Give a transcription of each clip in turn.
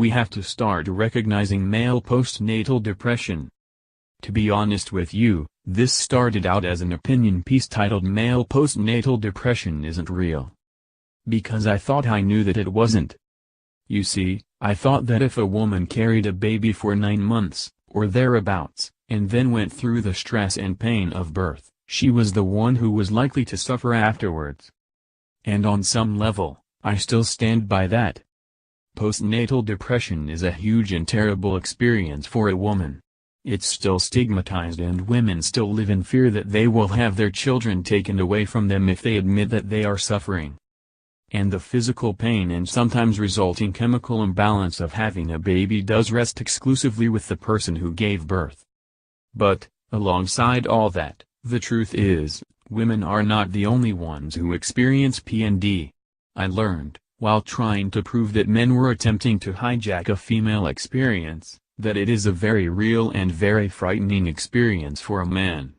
We have to start recognizing male postnatal depression. To be honest with you, this started out as an opinion piece titled "Male Postnatal Depression Isn't Real." Because I thought I knew that it wasn't. You see, I thought that if a woman carried a baby for 9 months, or thereabouts, and then went through the stress and pain of birth, she was the one who was likely to suffer afterwards. And on some level, I still stand by that. Postnatal depression is a huge and terrible experience for a woman. It's still stigmatized and women still live in fear that they will have their children taken away from them if they admit that they are suffering. And the physical pain and sometimes resulting chemical imbalance of having a baby does rest exclusively with the person who gave birth. But, alongside all that, the truth is, women are not the only ones who experience PND. I learned, while trying to prove that men were attempting to hijack a female experience, that it is a very real and very frightening experience for a man.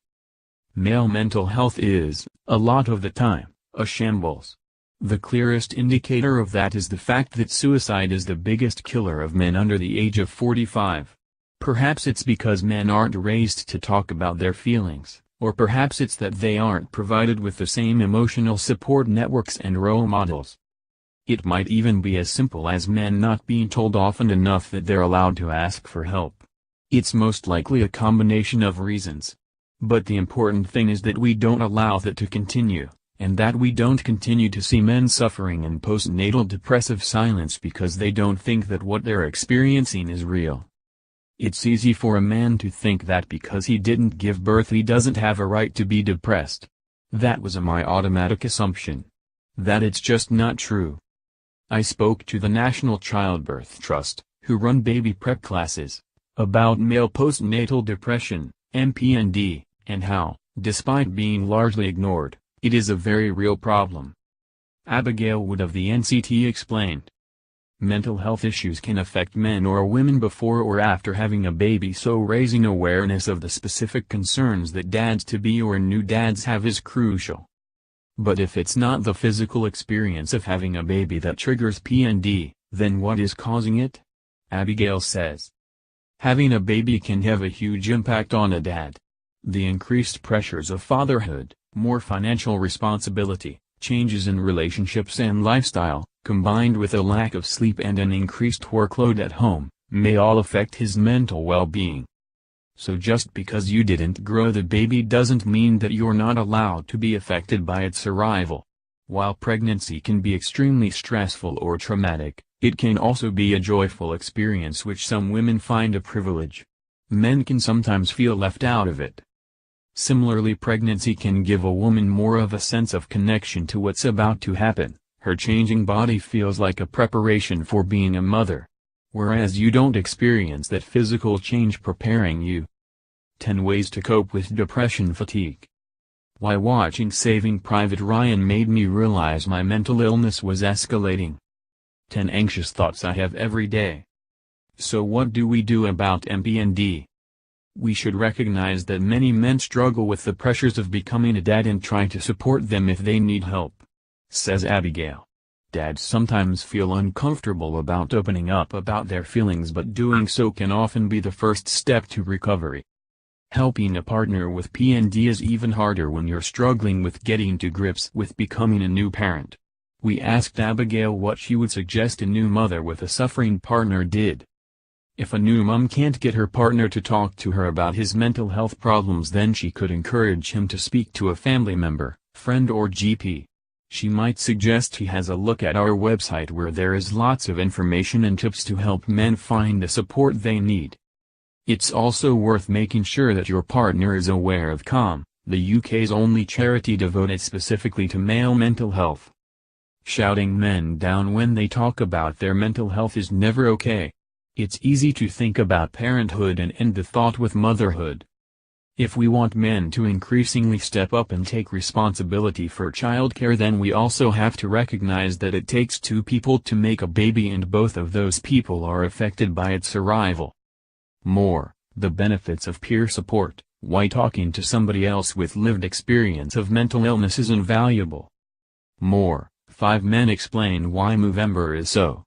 Male mental health is, a lot of the time, a shambles. The clearest indicator of that is the fact that suicide is the biggest killer of men under the age of 45. Perhaps it's because men aren't raised to talk about their feelings, or perhaps it's that they aren't provided with the same emotional support networks and role models. It might even be as simple as men not being told often enough that they're allowed to ask for help. It's most likely a combination of reasons. But the important thing is that we don't allow that to continue, and that we don't continue to see men suffering in postnatal depressive silence because they don't think that what they're experiencing is real. It's easy for a man to think that because he didn't give birth he doesn't have a right to be depressed. That was my automatic assumption. That it's just not true. I spoke to the National Childbirth Trust, who run baby prep classes, about male postnatal depression, MPND, and how, despite being largely ignored, it is a very real problem. Abigail Wood of the NCT explained. Mental health issues can affect men or women before or after having a baby, so raising awareness of the specific concerns that dads-to-be or new dads have is crucial. But if it's not the physical experience of having a baby that triggers PND, then what is causing it? Abigail says. Having a baby can have a huge impact on a dad. The increased pressures of fatherhood, more financial responsibility, changes in relationships and lifestyle, combined with a lack of sleep and an increased workload at home, may all affect his mental well-being. So just because you didn't grow the baby doesn't mean that you're not allowed to be affected by its arrival. While pregnancy can be extremely stressful or traumatic, it can also be a joyful experience which some women find a privilege. Men can sometimes feel left out of it. Similarly, pregnancy can give a woman more of a sense of connection to what's about to happen. Her changing body feels like a preparation for being a mother. Whereas you don't experience that physical change preparing you. 10 Ways to Cope with Depression Fatigue. While watching Saving Private Ryan made me realize my mental illness was escalating. 10 Anxious Thoughts I Have Every Day. So what do we do about MPND? We should recognize that many men struggle with the pressures of becoming a dad and try to support them if they need help. Says Abigail. Dads sometimes feel uncomfortable about opening up about their feelings, but doing so can often be the first step to recovery. Helping a partner with PND is even harder when you're struggling with getting to grips with becoming a new parent. We asked Abigail what she would suggest a new mother with a suffering partner did. If a new mom can't get her partner to talk to her about his mental health problems, then she could encourage him to speak to a family member, friend or GP. She might suggest he has a look at our website where there is lots of information and tips to help men find the support they need. It's also worth making sure that your partner is aware of CALM, the UK's only charity devoted specifically to male mental health. Shouting men down when they talk about their mental health is never okay. It's easy to think about parenthood and end the thought with motherhood. If we want men to increasingly step up and take responsibility for childcare, then we also have to recognize that it takes 2 people to make a baby, and both of those people are affected by its arrival. More, the benefits of peer support, why talking to somebody else with lived experience of mental illness is invaluable. More, 5 men explain why Movember is so